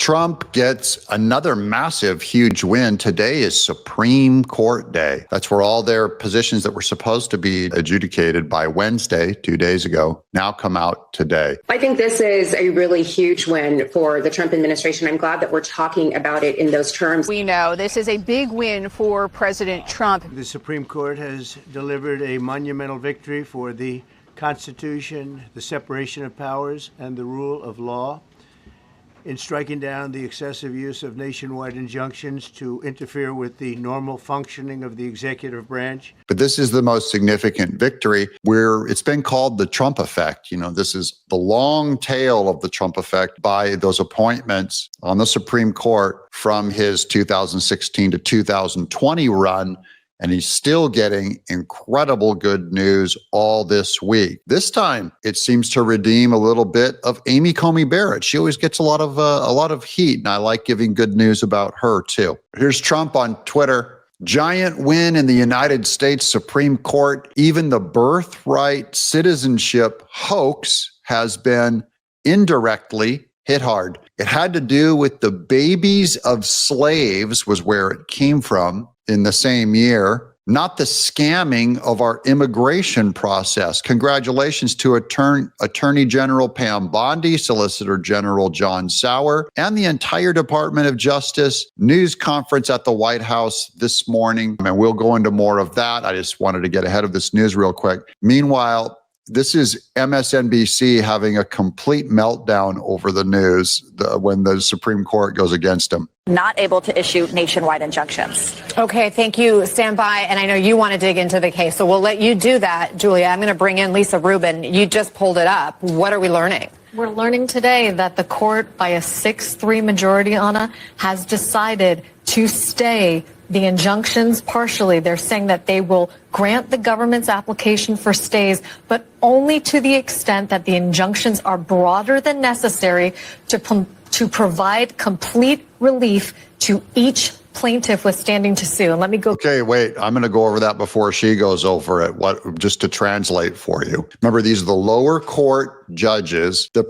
Trump gets another massive, huge win. Today is Supreme Court Day. That's where all their positions that were supposed to be adjudicated by Wednesday, 2 days ago, now come out today. I think this is a really huge win for the Trump administration. I'm glad that we're talking about it in those terms. We know this is a big win for President Trump. The Supreme Court has delivered a monumental victory for the Constitution, the separation of powers, and the rule of law, in striking down the excessive use of nationwide injunctions to interfere with the normal functioning of the executive branch. But this is the most significant victory where it's been called the Trump effect. You know, this is the long tail of the Trump effect by those appointments on the Supreme Court from his 2016 to 2020 run. And he's still getting incredible good news all this week. This time, it seems to redeem a little bit of Amy Coney Barrett. She always gets a lot of heat, and I like giving good news about her too. Here's Trump on Twitter. Giant win in the United States Supreme Court. Even the birthright citizenship hoax has been indirectly hit hard. It had to do with the babies of slaves was where it came from in the same year, not the scamming of our immigration process. Congratulations to Attorney General Pam Bondi, Solicitor General John Sauer, and the entire Department of Justice. News conference at the White House this morning, and we'll go into more of that. I just wanted to get ahead of this news real quick. Meanwhile, this is MSNBC having a complete meltdown over the news when the Supreme Court goes against them. Not able to issue nationwide injunctions. Okay, thank you. Stand by. And I know you want to dig into the case, so we'll let you do that, Julia. I'm going to bring in Lisa Rubin. You just pulled it up. What are we learning? We're learning today that the court, by a 6-3 majority, Anna, has decided to stay the injunctions partially. They're saying that they will grant the government's application for stays, but only to the extent that the injunctions are broader than necessary to provide complete relief to each plaintiff withstanding to sue. And let me go. Okay, wait, I'm going to go over that before she goes over it, just to translate for you. Remember, these are the lower court judges that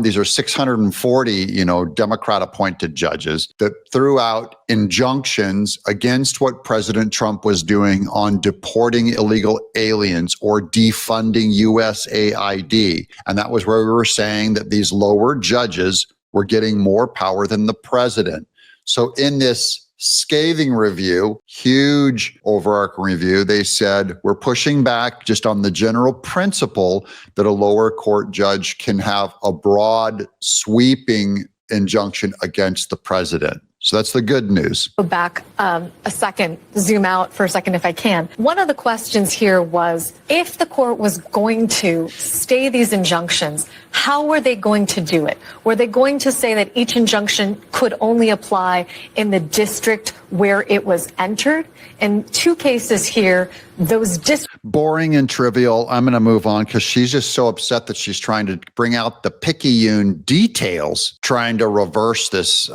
these are 640, Democrat appointed judges that threw out injunctions against what President Trump was doing on deporting illegal aliens or defunding USAID. And that was where we were saying that these lower judges were getting more power than the president. So in this scathing review, huge overarching review, they said, we're pushing back just on the general principle that a lower court judge can have a broad, sweeping injunction against the president. So that's the good news. Go back a second, zoom out for a second if I can. One of the questions here was, if the court was going to stay these injunctions, how were they going to do it? Were they going to say that each injunction could only apply in the district where it was entered? In two cases here, those boring and trivial. I'm going to move on because she's just so upset that she's trying to bring out the picayune details, trying to reverse this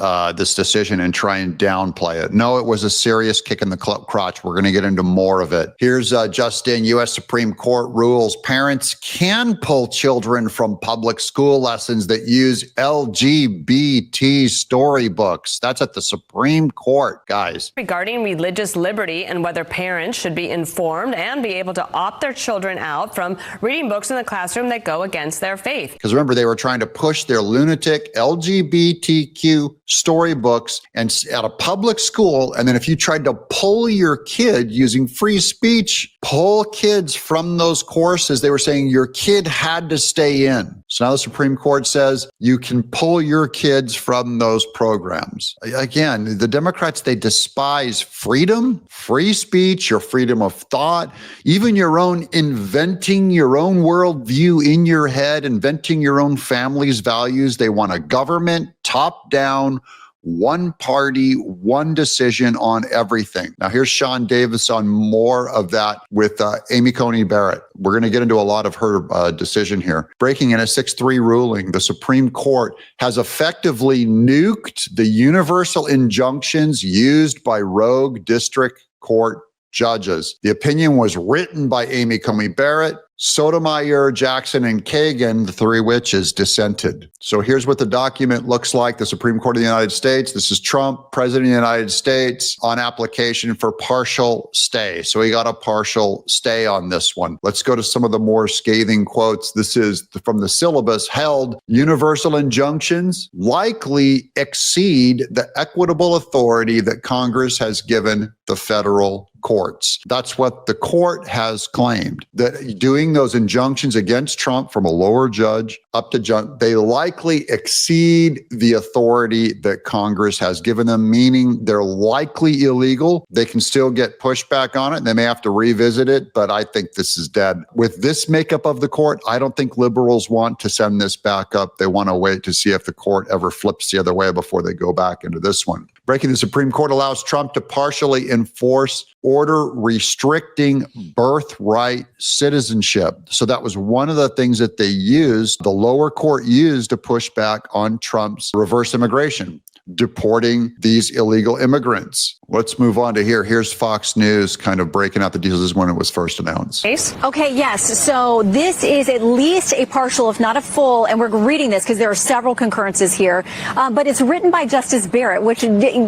decision and try and downplay it. No, it was a serious kick in the crotch. We're going to get into more of it. Here's Justin. U.S. Supreme Court rules parents can pull children from public school lessons that use LGBT storybooks. That's at the Supreme Court, guys. Regarding religious liberty and whether parents should be informed and be able to opt their children out from reading books in the classroom that go against their faith. Because remember, they were trying to push their lunatic LGBTQ storybooks and at a public school. And then if you tried to pull your kid using free speech, pull kids from those courses, they were saying your kid had to stay in. So now the Supreme Court says you can pull your kids from those programs. Again, the Democrats, they despise freedom, free speech, your freedom of thought, even your own inventing your own worldview in your head, inventing your own family's values. They want a government top down, one party, one decision on everything. Now, here's Sean Davis on more of that with Amy Coney Barrett. We're going to get into a lot of her decision here. Breaking in a 6-3 ruling, the Supreme Court has effectively nuked the universal injunctions used by rogue district court judges. The opinion was written by Amy Coney Barrett, Sotomayor, Jackson, and Kagan, the three witches, dissented. So here's what the document looks like. The Supreme Court of the United States. This is Trump, President of the United States, on application for partial stay. So he got a partial stay on this one. Let's go to some of the more scathing quotes. This is from the syllabus. Held, universal injunctions likely exceed the equitable authority that Congress has given the federal courts. That's what the court has claimed, that doing those injunctions against Trump from a lower judge up to judge, they likely exceed the authority that Congress has given them, meaning they're likely illegal. They can still get pushback on it. They may have to revisit it, but I think this is dead. With this makeup of the court, I don't think liberals want to send this back up. They want to wait to see if the court ever flips the other way before they go back into this one. Breaking, the Supreme Court allows Trump to partially enforce order restricting birthright citizenship. So that was one of the things that they used, the lower court used to push back on Trump's reverse immigration, deporting these illegal immigrants. Let's move on to here. Here's Fox News kind of breaking out the deals. This is when it was first announced. Okay, yes. So this is at least a partial, if not a full, and we're reading this because there are several concurrences here, but it's written by Justice Barrett, which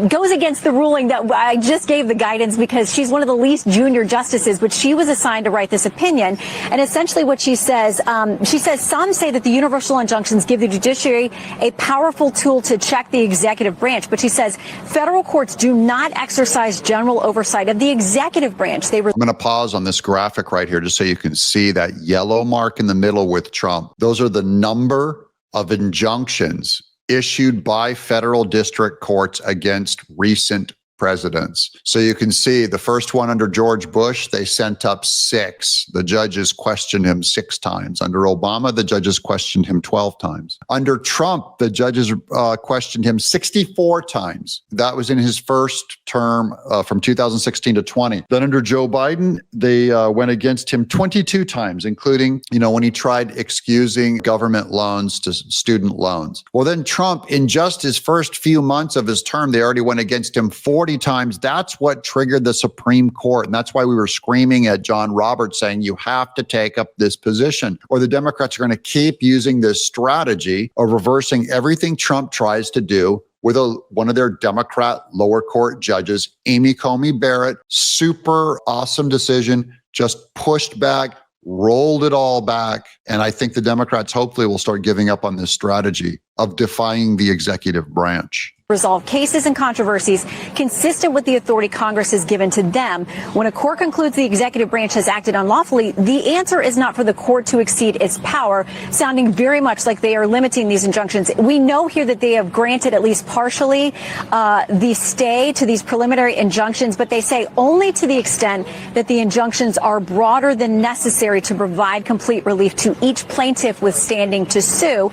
goes against the ruling that I just gave the guidance because she's one of the least junior justices, but she was assigned to write this opinion. And essentially what she says, some say that the universal injunctions give the judiciary a powerful tool to check the executive branch, but she says federal courts do not exercise general oversight of the executive branch. I'm going to pause on this graphic right here just so you can see that yellow mark in the middle with Trump. Those are the number of injunctions issued by federal district courts against recent presidents. So you can see the first one under George Bush, they sent up 6. The judges questioned him 6 times. Under Obama, the judges questioned him 12 times. Under Trump, the judges questioned him 64 times. That was in his first term from 2016 to 20. Then under Joe Biden, they went against him 22 times, including, when he tried excusing government loans to student loans. Well, then Trump, in just his first few months of his term, they already went against him 40 times. That's what triggered the Supreme Court. And that's why we were screaming at John Roberts saying, you have to take up this position, or the Democrats are going to keep using this strategy of reversing everything Trump tries to do with one of their Democrat lower court judges, Amy Coney Barrett. Super awesome decision, just pushed back, rolled it all back. And I think the Democrats hopefully will start giving up on this strategy of defying the executive branch. Resolve cases and controversies consistent with the authority Congress has given to them. When a court concludes the executive branch has acted unlawfully, the answer is not for the court to exceed its power, sounding very much like they are limiting these injunctions. We know here that they have granted at least partially the stay to these preliminary injunctions, but they say only to the extent that the injunctions are broader than necessary to provide complete relief to each plaintiff with standing to sue.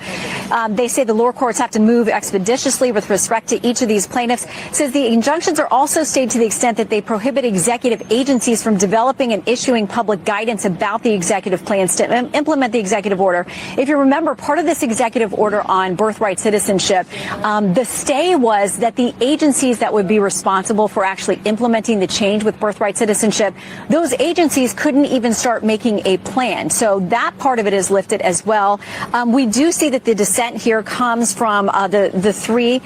They say the lower courts have to move expeditiously with respect to each of these plaintiffs. Says the injunctions are also stayed to the extent that they prohibit executive agencies from developing and issuing public guidance about the executive plans to implement the executive order. If you remember, part of this executive order on birthright citizenship, the stay was that the agencies that would be responsible for actually implementing the change with birthright citizenship, those agencies couldn't even start making a plan. So that part of it is lifted as well. We do see that the dissent here comes from the 3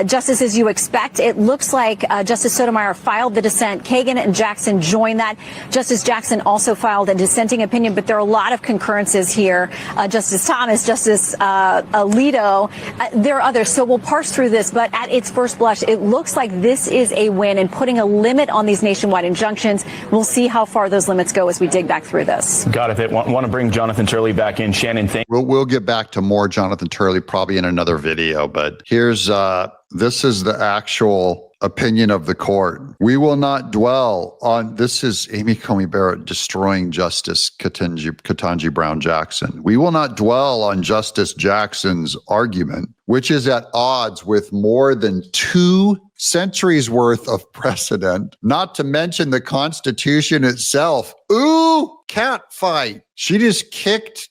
justices you expect. It looks like Justice Sotomayor filed the dissent. Kagan and Jackson joined that. Justice Jackson also filed a dissenting opinion, but there are a lot of concurrences here. Justice Thomas, Justice Alito, there are others. So we'll parse through this, but at its first blush, it looks like this is a win in putting a limit on these nationwide injunctions. We'll see how far those limits go as we dig back through this. Got it. Want to bring Jonathan Turley back in. Shannon, thank you. We'll get back to more Jonathan Turley probably in another video, but here's this is the actual opinion of the court. We will not dwell on, this is Amy Coney Barrett destroying Justice Ketanji Brown Jackson. We will not dwell on Justice Jackson's argument, which is at odds with more than 2 centuries worth of precedent, not to mention the Constitution itself. Ooh, cat fight. She just kicked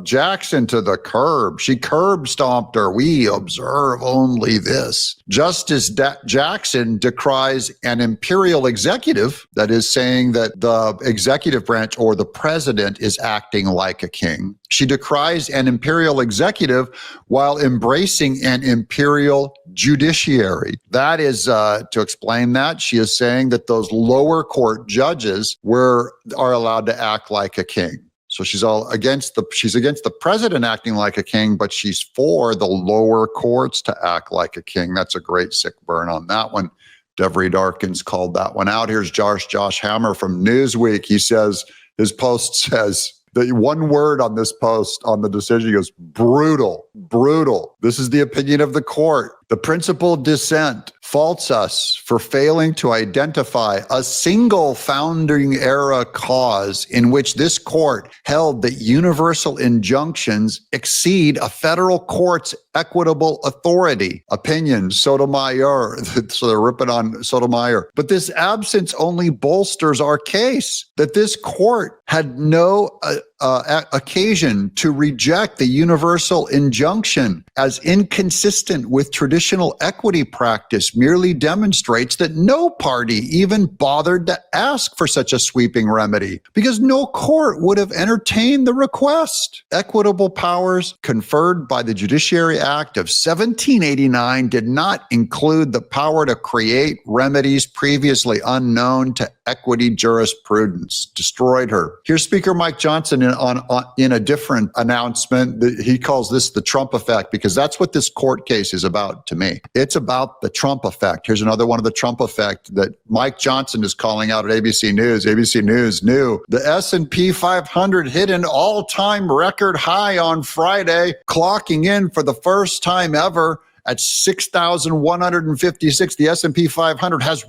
Jackson to the curb. She curb stomped her. We observe only this. Justice Jackson decries an imperial executive, that is saying that the executive branch or the president is acting like a king. She decries an imperial executive while embracing an imperial judiciary. That is, to explain that, she is saying that those lower court judges are allowed to act like a king. So she's against the president acting like a king, but she's for the lower courts to act like a king. That's a great sick burn on that one. Devery Darkins called that one out. Here's Josh Hammer from Newsweek. He says, his post says, the one word on this post on the decision goes, brutal, brutal. This is the opinion of the court. The principal dissent faults us for failing to identify a single founding era cause in which this court held that universal injunctions exceed a federal court's equitable authority. Opinion, Sotomayor. So they're ripping on Sotomayor. But this absence only bolsters our case that this court had no occasion to reject the universal injunction as inconsistent with traditional equity practice merely demonstrates that no party even bothered to ask for such a sweeping remedy because no court would have entertained the request. Equitable powers conferred by the Judiciary Act of 1789 did not include the power to create remedies previously unknown to equity jurisprudence. Destroyed her. Here's Speaker Mike Johnson in a different announcement. He calls this the Trump effect because that's what this court case is about to me. It's about the Trump effect. Here's another one of the Trump effect that Mike Johnson is calling out at ABC News. ABC News knew the S&P 500 hit an all-time record high on Friday, clocking in for the first time ever at 6,156. The S&P 500 has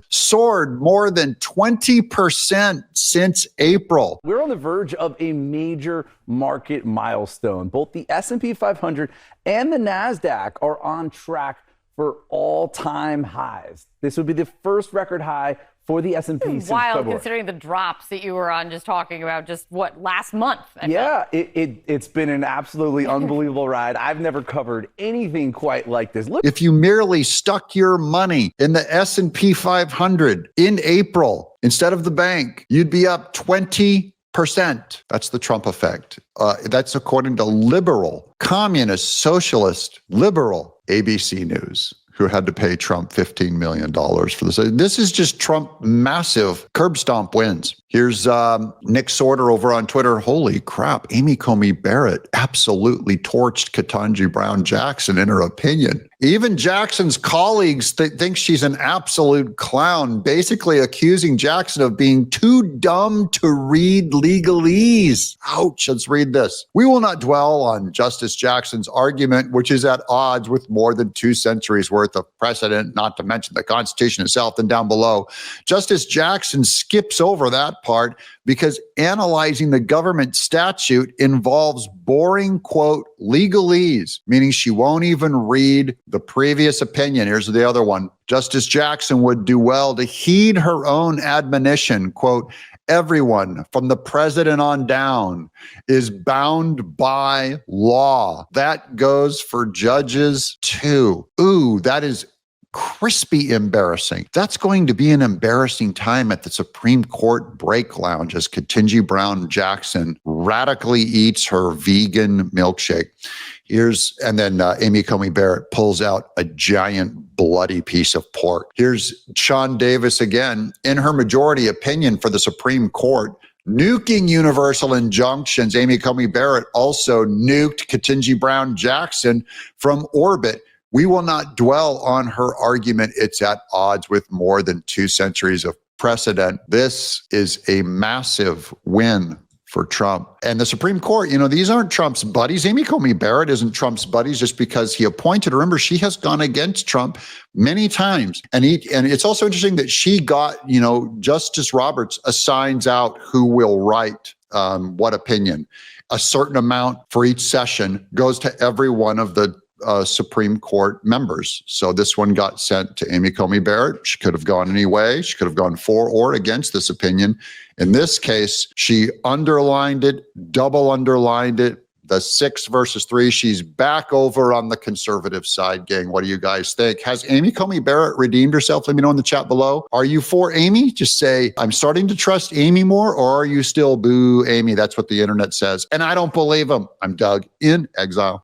soared more than 20% since April. We're on the verge of a major market milestone. Both the S&P 500 and the NASDAQ are on track for all-time highs. This would be the first record high for the S&P since wild, February. Considering the drops that you were on just talking about last month. It's been an absolutely unbelievable ride. I've never covered anything quite like this. Look, if you merely stuck your money in the S&P 500 in April instead of the bank, you'd be up 20%. That's the Trump effect. That's according to liberal, communist, socialist, liberal ABC News, who had to pay Trump $15 million for this. This is just Trump massive curb stomp wins. Here's Nick Sorter over on Twitter. Holy crap, Amy Coney Barrett absolutely torched Ketanji Brown Jackson in her opinion. Even Jackson's colleagues think she's an absolute clown, basically accusing Jackson of being too dumb to read legalese. Ouch, let's read this. We will not dwell on Justice Jackson's argument, which is at odds with more than 2 centuries worth of precedent, not to mention the Constitution itself. And down below, Justice Jackson skips over that part because analyzing the government statute involves boring, quote, legalese, meaning she won't even read the previous opinion. Here's the other one. Justice Jackson would do well to heed her own admonition, quote, everyone from the president on down is bound by law. That goes for judges too. Ooh, that is crispy embarrassing. That's going to be an embarrassing time at the Supreme Court break lounge as Ketanji Brown Jackson radically eats her vegan milkshake. And then Amy Coney Barrett pulls out a giant bloody piece of pork. Here's Sean Davis again in her majority opinion for the Supreme Court. Nuking universal injunctions. Amy Coney Barrett also nuked Ketanji Brown Jackson from orbit. We will not dwell on her argument. It's at odds with more than 2 centuries of precedent. This is a massive win for Trump. And the Supreme Court, these aren't Trump's buddies. Amy Coney Barrett isn't Trump's buddies just because he appointed her. Remember, she has gone against Trump many times. And it's also interesting that she got, Justice Roberts assigns out who will write what opinion. A certain amount for each session goes to every one of the Supreme Court members. So this one got sent to Amy Coney Barrett. She could have gone any way. She could have gone for or against this opinion. In this case, she underlined it, double underlined it. The 6 versus 3, she's back over on the conservative side, gang. What do you guys think? Has Amy Coney Barrett redeemed herself? Let me know in the chat below. Are you for Amy? Just say, I'm starting to trust Amy more, or are you still boo Amy? That's what the internet says. And I don't believe them. I'm Doug in Exile.